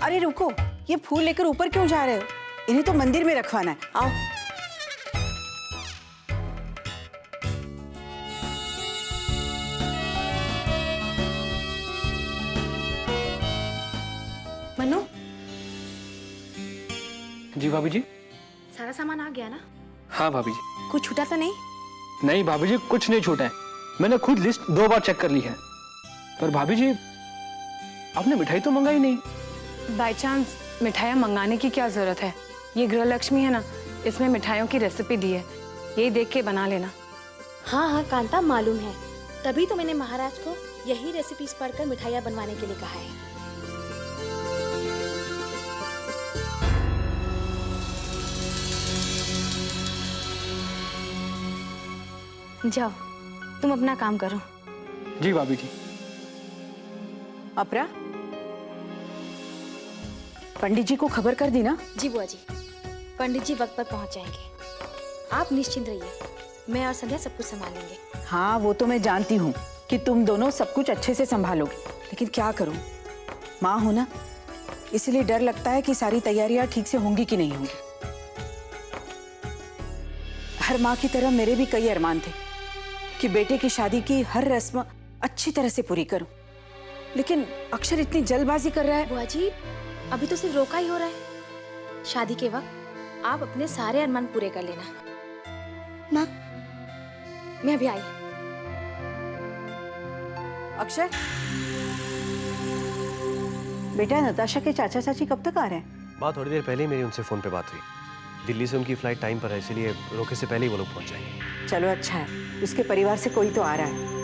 अरे रुको, ये फूल लेकर ऊपर क्यों जा रहे हो? इन्हें तो मंदिर में रखवाना है। आओ। मनु, जी भाभी जी। सारा सामान आ गया ना? हाँ भाभी जी। कुछ छूटा तो नहीं? नहीं भाभी जी, कुछ नहीं छूटा है। मैंने खुद लिस्ट 2 बार चेक कर ली है। पर भाभी जी, आपने मिठाई तो मंगाई नहीं। बाय चांस मिठाइयाँ मंगाने की क्या जरूरत है? ये गृह लक्ष्मी है ना, इसमें मिठाइयों की रेसिपी दी है, यही देख के बना लेना। हाँ हाँ कांता, मालूम है, तभी तो मैंने महाराज को यही रेसिपीज पढ़कर मिठाइयाँ बनवाने के लिए कहा है। जाओ, तुम अपना काम करो। जी भाभी जी। अपरा, पंडित जी को खबर कर दी ना? जी बुआ जी, पंडित जी वक्त पर पहुंच जाएंगे। आप निश्चिंत रहिए, मैं और संध्या सब कुछ संभाल लेंगे। हाँ, वो तो मैं जानती हूँ कि तुम दोनों सब कुछ अच्छे से संभालोगे, लेकिन क्या करूँ, माँ हो ना, इसलिए डर लगता है कि सारी तैयारियां ठीक से होंगी कि नहीं होंगी। हर माँ की तरह मेरे भी कई अरमान थे कि बेटे की शादी की हर रस्म अच्छी तरह से पूरी करूं, लेकिन अक्षर इतनी जल्दबाजी कर रहा है। बुआ जी, अभी तो सिर्फ रोका ही हो रहा है। शादी के वक्त आप अपने सारे अरमान पूरे कर लेना। माँ, मैं अभी आई। अक्षर, बेटा नताशा के चाचा चाची कब तक आ रहे हैं? बात थोड़ी देर पहले ही मेरी उनसे फोन पे बात हुई। दिल्ली से उनकी फ्लाइट टाइम पर है, इसलिए रोके से पहले ही वो लोग पहुंच जाएंगे। चलो अच्छा है, उसके परिवार से कोई तो आ रहा है।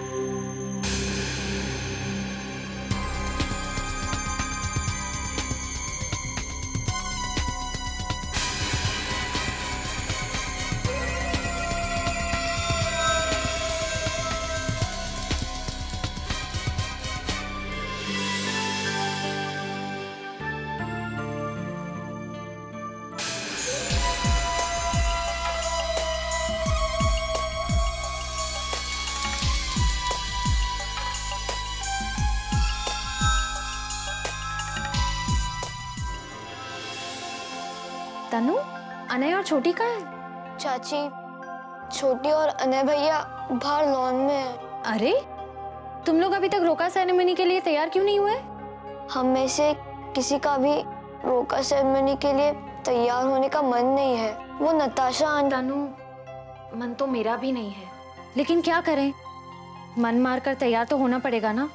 तनु, अनय और छोटी कहाँ है? चाची, छोटी और अनय भैया बाहर लॉन में है। अरे, तुम लोग अभी तक रोका सेरेमनी के लिए तैयार क्यों नहीं हुए? हम में से किसी का भी रोका सेरेमनी के लिए तैयार होने का मन नहीं है। वो नताशा तनु, मन तो मेरा भी नहीं है, लेकिन क्या करें, मन मारकर तैयार तो होना पड़ेगा ना,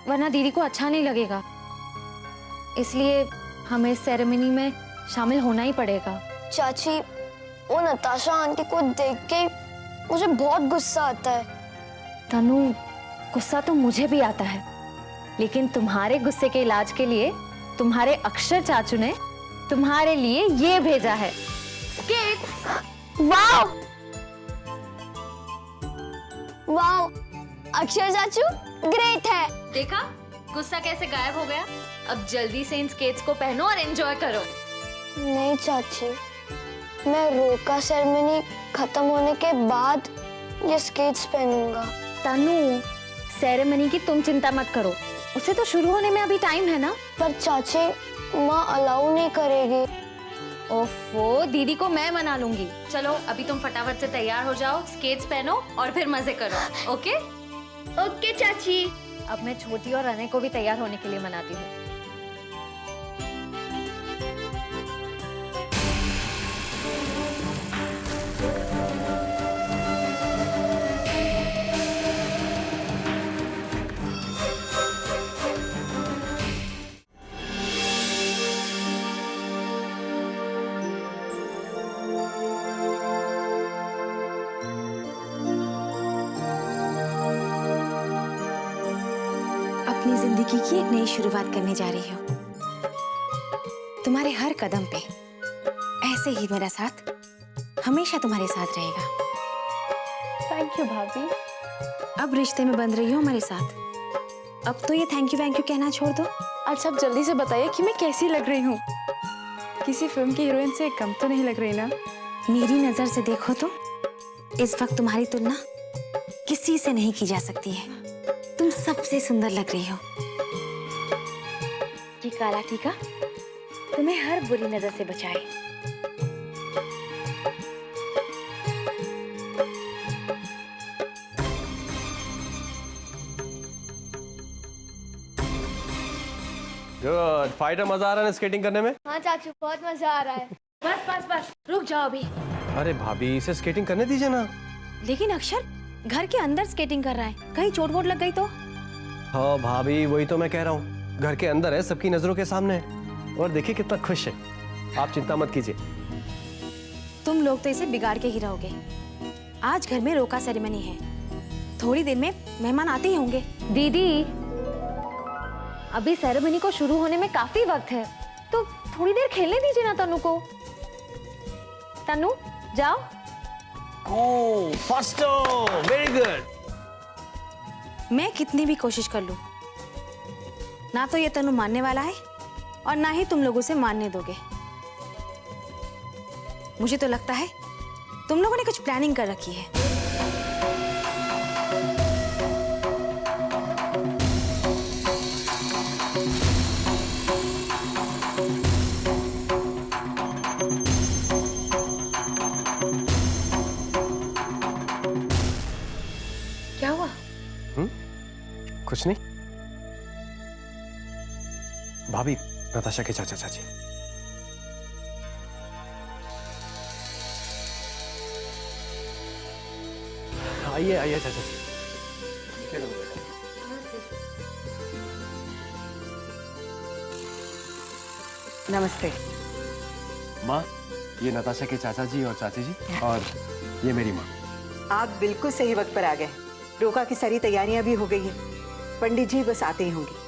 वरना दीदी को अच्छा नहीं लगेगा। इसलिए हमें इस सेरेमनी में शामिल होना ही पड़ेगा। चाची, वो नताशा आंटी को देख के मुझे बहुत गुस्सा आता है। तनु, गुस्सा तो मुझे भी आता है, लेकिन तुम्हारे गुस्से के इलाज के लिए तुम्हारे अक्षर चाचू ने तुम्हारे लिए ये भेजा है। वाओ! वाओ! अक्षर चाचू ग्रेट है। देखा, गुस्सा कैसे गायब हो गया। अब जल्दी से इन स्केट्स को पहनो और एंजॉय करो। नहीं चाची, मैं रोका सेरेमनी खत्म होने के बाद ये स्केट्स पहनूंगा। तनु, सेरेमनी की तुम चिंता मत करो, उसे तो शुरू होने में अभी टाइम है ना। पर चाची, माँ अलाउ नहीं करेगी। ओफो, दीदी को मैं मना लूंगी। चलो अभी तुम फटाफट से तैयार हो जाओ, स्केट्स पहनो और फिर मजे करो। ओके? ओके चाची। अब मैं छोटी और अनय को भी तैयार होने के लिए मनाती हूँ। अपनी जिंदगी की एक नई शुरुआत करने जा रही हूँ। तुम्हारे हर कदम पे ऐसे ही मेरा साथ हमेशा तुम्हारे साथ रहेगा। थैंक यू भाभी। अब रिश्ते में बंध रही हो हमारे साथ। अब तो ये थैंक यू कहना छोड़ दो। अच्छा, अब जल्दी से बताइए कि मैं कैसी लग रही हूँ। किसी फिल्म की हीरोइन से कम तो नहीं लग रही ना? मेरी नजर से देखो तो इस वक्त तुम्हारी तुलना किसी से नहीं की जा सकती है। तुम सबसे सुंदर लग रही हो। ये काला टीका तुम्हें हर बुरी नजर से बचाए। गुड। फाइटर, मजा आ रहा है ना स्केटिंग करने में? हाँ चाचू, बहुत मजा आ रहा है। बस बस बस, रुक जाओ अभी। अरे भाभी, इसे स्केटिंग करने दीजिए ना। लेकिन अक्षर घर के अंदर स्केटिंग कर रहा है, कहीं चोट वोट लग गई तो? हाँ भाभी, वही तो मैं कह रहा हूँ, घर के अंदर है, सबकी नजरों के सामने है, और देखिए कितना खुश है। आप चिंता मत कीजिए। तुम लोग तो इसे बिगाड़ के ही रहोगे। आज घर में रोका सेरेमनी है, थोड़ी देर में मेहमान आते ही होंगे। दीदी, अभी सेरेमनी को शुरू होने में काफी वक्त है, तो थोड़ी देर खेलने दीजिए ना तनु को। तनु, जाओ। ओह, फास्टो, वेरी गुड। मैं कितनी भी कोशिश कर लूं, ना तो ये तनु मानने वाला है और ना ही तुम लोग उसे मानने दोगे। मुझे तो लगता है तुम लोगों ने कुछ प्लानिंग कर रखी है। क्या हुआ? कुछ नहीं भाभी, नताशा के चाचा चाची। आइए आइए चाचा जी। नमस्ते। माँ, ये नताशा के चाचा जी और चाची जी, और ये मेरी माँ। आप बिल्कुल सही वक्त पर आ गए। रोका की सारी तैयारियां भी हो गई है, पंडित जी बस आते ही होंगे।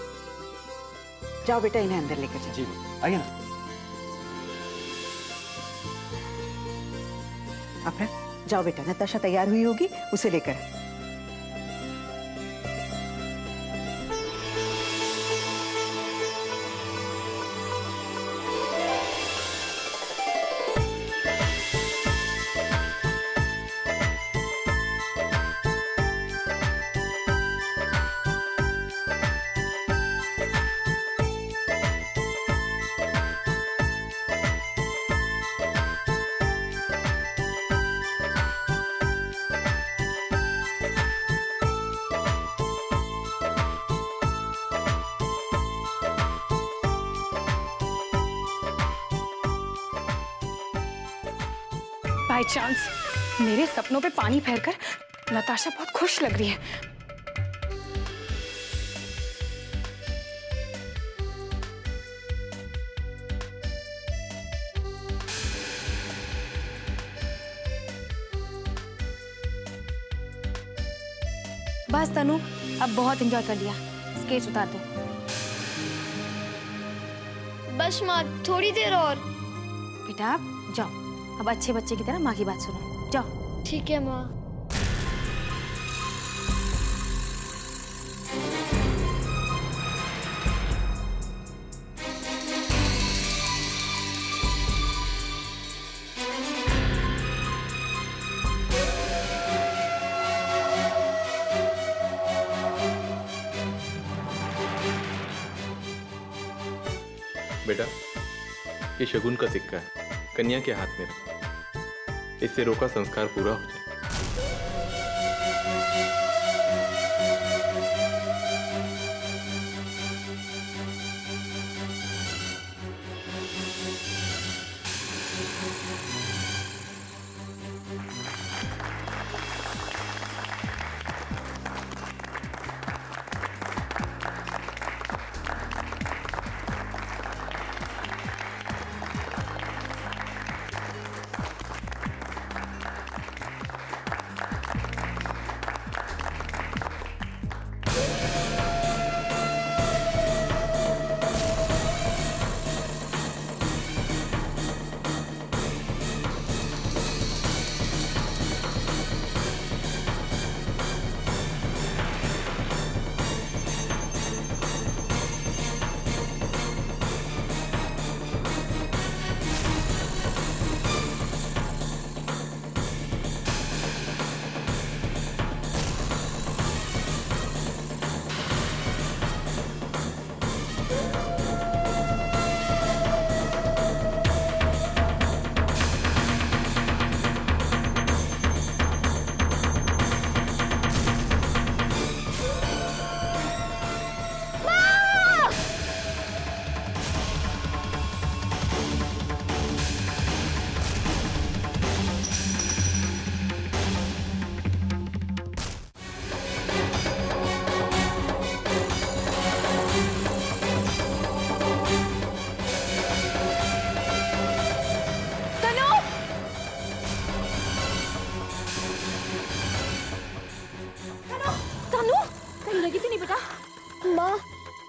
जाओ बेटा, इन्हें अंदर लेकर जाओ। जी आइए ना। अपना जाओ बेटा, नताशा तैयार हुई होगी, उसे लेकर। बाय चांस मेरे सपनों पे पानी फेरकर नताशा बहुत खुश लग रही है। बस तनु, अब बहुत एंजॉय कर लिया, स्केट्स उतार दो। बस माँ, थोड़ी देर और। बेटा जाओ, अब अच्छे बच्चे की तरह माँ की बात सुनो, जाओ। ठीक है माँ। बेटा, ये शगुन का सिक्का है, कन्या के हाथ में रखो, इससे रोका संस्कार पूरा हो जाए।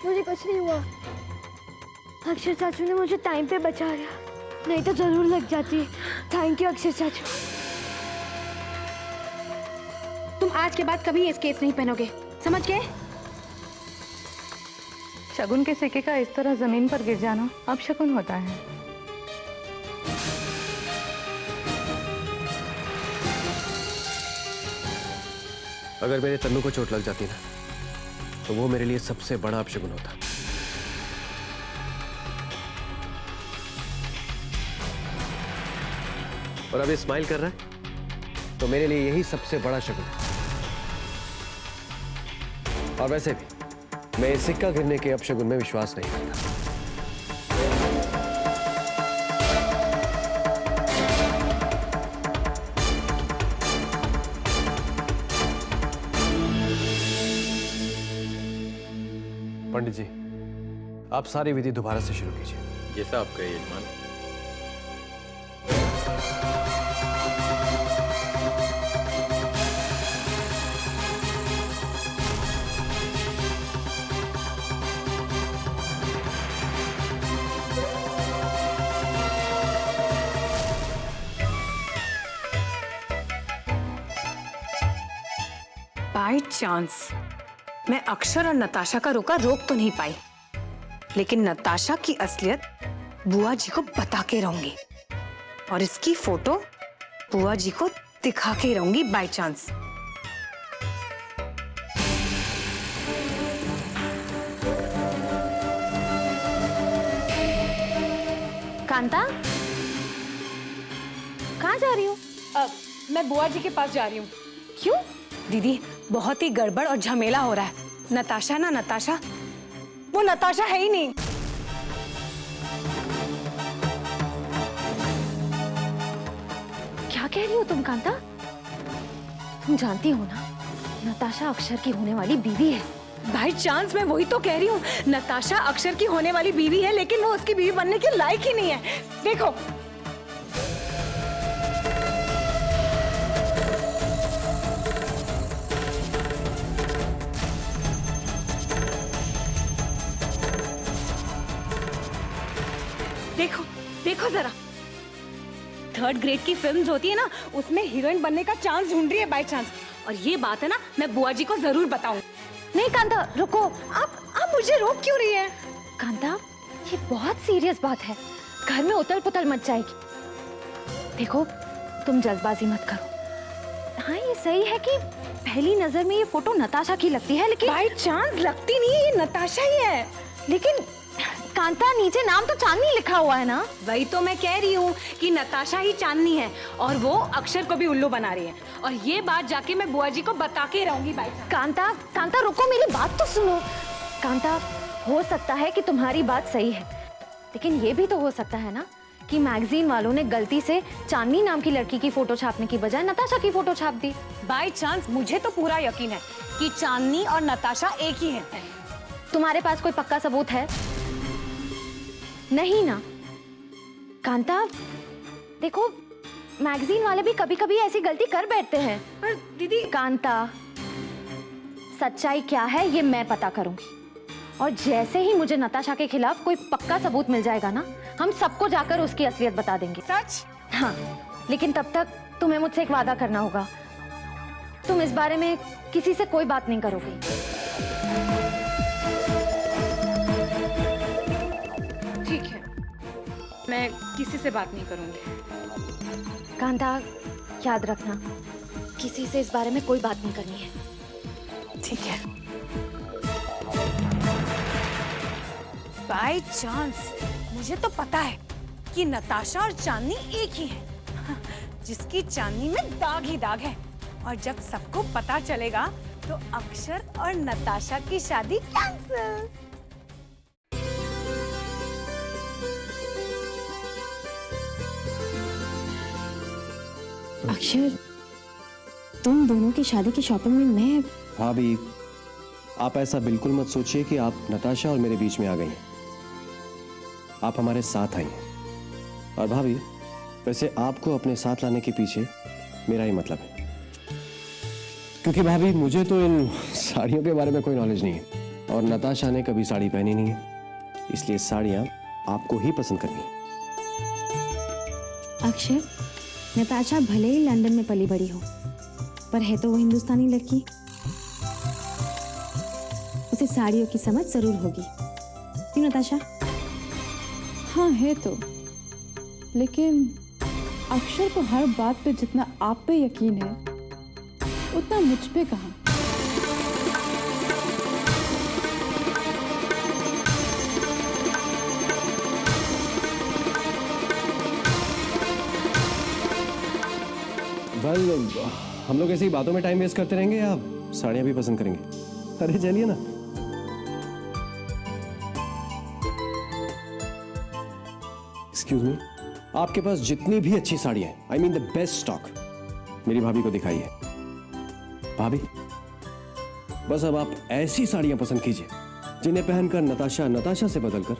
मुझे कुछ नहीं हुआ। अक्षर चाचू ने मुझे टाइम पे बचा लिया, नहीं तो जरूर लग जाती। थैंक यू अक्षर चाचू। तुम आज के बाद कभी ये स्केट्स नहीं पहनोगे, समझ गए? शगुन के सिक्के का इस तरह जमीन पर गिर जाना अब शगुन होता है। अगर मेरे तन्नू को चोट लग जाती ना, तो वो मेरे लिए सबसे बड़ा अपशगुन होता। और अब ये स्माइल कर रहा है, तो मेरे लिए यही सबसे बड़ा शगुन है। और वैसे भी मैं इस सिक्का गिरने के अपशगुन में विश्वास नहीं करता। पंडित जी, आप सारी विधि दोबारा से शुरू कीजिए। जैसा आप कहे यजमान। बाय चांस मैं अक्षर और नताशा का रोका रोक तो नहीं पाई, लेकिन नताशा की असलियत बुआ जी को बता के रहूंगी और इसकी फोटो बुआ जी को दिखा के रहूंगी बाय चांस। कांता, कहाँ जा रही हो? मैं बुआ जी के पास जा रही हूँ। क्यों? दीदी, बहुत ही गड़बड़ और झमेला हो रहा है। नताशा ना नताशा, वो नताशा है ही नहीं। क्या कह रही हो तुम कांता? तुम जानती हो ना, नताशा अक्षर की होने वाली बीवी है। बाय चांस मैं वही तो कह रही हूँ, नताशा अक्षर की होने वाली बीवी है, लेकिन वो उसकी बीवी बनने के लायक ही नहीं है। देखो, देखो देखो जरा, 3rd ग्रेड की फिल्म्स होती है ना, उसमें हीरोइन बनने का चांस ढूंढ रही है बाय चांस। और ये बात है ना, मैं बुआ जी को जरूर बताऊं। नहीं कांता, रुको। आप मुझे रोक क्यों रही है? कांता, ये बहुत सीरियस बात है, घर में उथल पुथल मच जाएगी। देखो, तुम जल्दबाजी मत करो। हाँ, ये सही है कि पहली नजर में ये फोटो नताशा की लगती है, लेकिन बाय चांस लगती नहीं है, ये नताशा ही है। लेकिन कांता, नीचे नाम तो चांदनी लिखा हुआ है ना? वही तो मैं कह रही हूँ कि नताशा ही चांदनी है और वो अक्षर को भी उल्लू बना रही है। और ये बात जाके मैं बुआ जी को बता के रहूंगी बाय चांस। कांता रुको, मेरी बात तो सुनो। कांता, हो सकता है कि तुम्हारी बात सही है, लेकिन ये भी तो हो सकता है ना कि मैगजीन वालों ने गलती से चांदनी नाम की लड़की की फोटो छापने की बजाय नताशा की फोटो छाप दी। बाय चांस मुझे तो पूरा यकीन है कि चांदनी और नताशा एक ही है। तुम्हारे पास कोई पक्का सबूत है? नहीं ना? कांता, देखो, मैगजीन वाले भी कभी कभी ऐसी गलती कर बैठते हैं। पर दीदी, कांता, सच्चाई क्या है ये मैं पता करूंगी, और जैसे ही मुझे नताशा के खिलाफ कोई पक्का सबूत मिल जाएगा ना, हम सबको जाकर उसकी असलियत बता देंगे। सच? हाँ, लेकिन तब तक तुम्हें मुझसे एक वादा करना होगा। तुम इस बारे में किसी से कोई बात नहीं करोगे। ठीक है, मैं किसी से बात नहीं करूंगी। कांता, याद रखना, किसी से इस बारे में कोई बात नहीं करनी है। ठीक है। बाय चांस मुझे तो पता है कि नताशा और चांदनी एक ही है, जिसकी चांदनी में दाग ही दाग है। और जब सबको पता चलेगा तो अक्षर और नताशा की शादी कैंसिल। अक्षर, तुम दोनों की शादी की शॉपिंग में मैं... भाभी, आप ऐसा बिल्कुल मत सोचिए कि आप नताशा और मेरे बीच में आ गई हैं। आप हमारे साथ आई हैं। और भाभी, वैसे आपको अपने साथ लाने के पीछे मेरा ही मतलब है, क्योंकि भाभी मुझे तो इन साड़ियों के बारे में कोई नॉलेज नहीं है। और नताशा ने कभी साड़ी पहनी नहीं है, इसलिए साड़ियां आपको ही पसंद करनी है। अक्षर, नताशा भले ही लंदन में पली बड़ी हो, पर है तो वो हिंदुस्तानी लड़की। उसे साड़ियों की समझ जरूर होगी, क्यों नताशा? हाँ है तो, लेकिन अक्षर को हर बात पे जितना आप पे यकीन है उतना मुझ पे कहाँ। वेल, हम लोग ऐसी बातों में टाइम वेस्ट करते रहेंगे या साड़ियां भी पसंद करेंगे? अरे चलिए ना। एक्सक्यूज मी, आपके पास जितनी भी अच्छी साड़ियां हैं, I mean the best stock, मेरी भाभी को दिखाइए। भाभी, बस अब आप ऐसी साड़ियां पसंद कीजिए जिन्हें पहनकर नताशा नताशा से बदलकर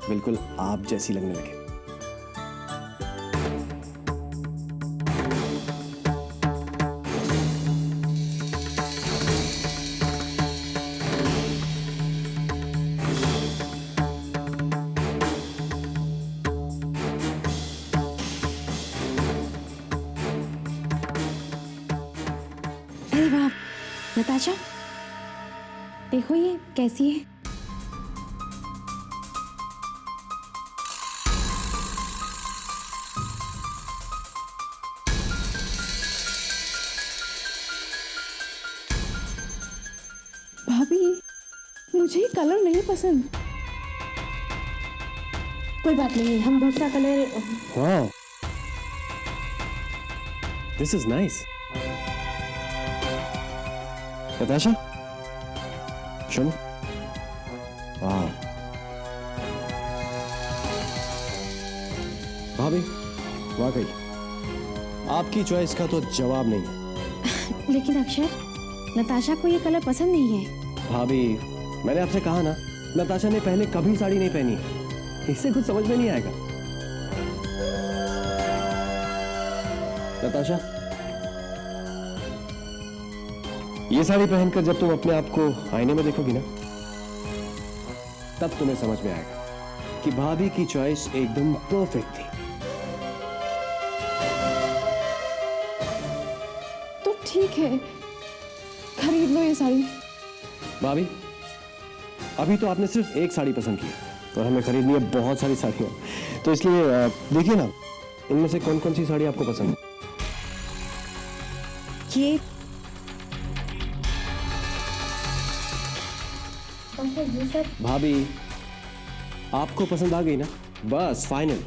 बिल्कुल आप जैसी लगने लगे। अरे वाह नताशा, देखो ये कैसी है। भाभी, मुझे ये कलर नहीं पसंद। कोई बात नहीं, हम दूसरा कलर। वाह, दिस इज नाइस। नताशा, सुनो। वाह भाभी, वाकई आपकी चॉइस का तो जवाब नहीं है। लेकिन अक्षर, नताशा को ये कलर पसंद नहीं है। भाभी, मैंने आपसे कहा ना, नताशा ने पहले कभी साड़ी नहीं पहनी, इससे कुछ समझ में नहीं आएगा। नताशा, ये साड़ी पहनकर जब तुम अपने आप को आईने में देखोगी ना, तब तुम्हें समझ में आएगा कि भाभी की चॉइस एकदम परफेक्ट थी। तो ठीक है, खरीद लो ये साड़ी। भाभी, अभी तो आपने सिर्फ एक साड़ी पसंद की और हमें खरीदनी है बहुत सारी साड़ियां, तो इसलिए देखिए ना, इनमें से कौन कौन सी साड़ी आपको पसंद है। ये भाभी, आपको पसंद आ गई ना, बस फाइनल।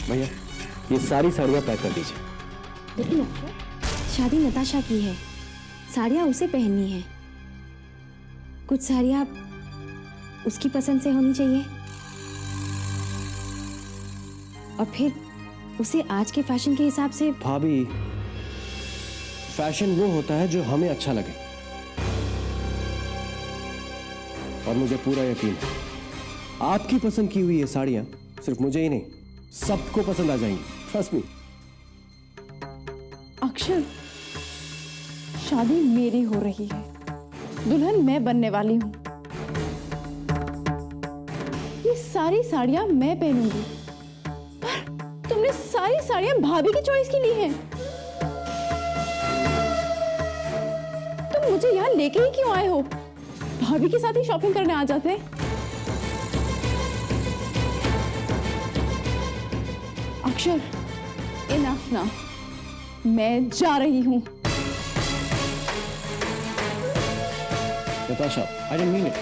भैया, ये सारी साड़ियां पैक कर दीजिए। लेकिन अक्षर, शादी नताशा की है, साड़ियाँ उसे पहननी है। कुछ साड़ियाँ उसकी पसंद से होनी चाहिए, और फिर उसे आज के फैशन के हिसाब से। भाभी, फैशन वो होता है जो हमें अच्छा लगे, और मुझे पूरा यकीन है आपकी पसंद की हुई ये साड़ियां सिर्फ मुझे ही नहीं, सबको पसंद आ जाएंगी, ट्रस्ट मी। अक्षर, शादी मेरी हो रही है, दुल्हन मैं बनने वाली हूँ। ये सारी साड़ियाँ मैं पहनूंगी, पर तुमने सारी साड़ियाँ भाभी की चॉइस की ली हैं। तुम मुझे यहाँ लेके ही क्यों आए हो? भाभी के साथ ही शॉपिंग करने आ जाते। अक्षर, इनफ ना, मैं जा रही हूँ। Natasha, I didn't mean it.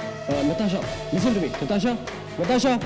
Natasha, listen to me. Natasha,